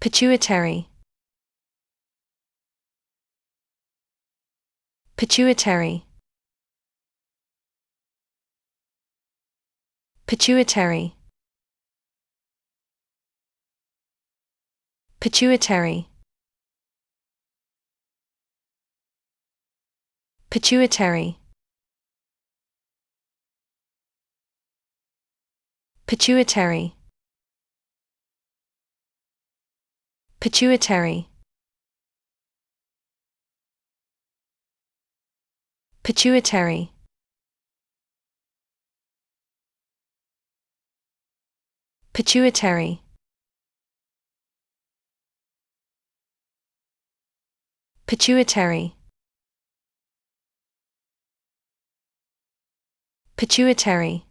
Pituitary. Pituitary. Pituitary. Pituitary. Pituitary. Pituitary. Pituitary. Pituitary. Pituitary. Pituitary. Pituitary.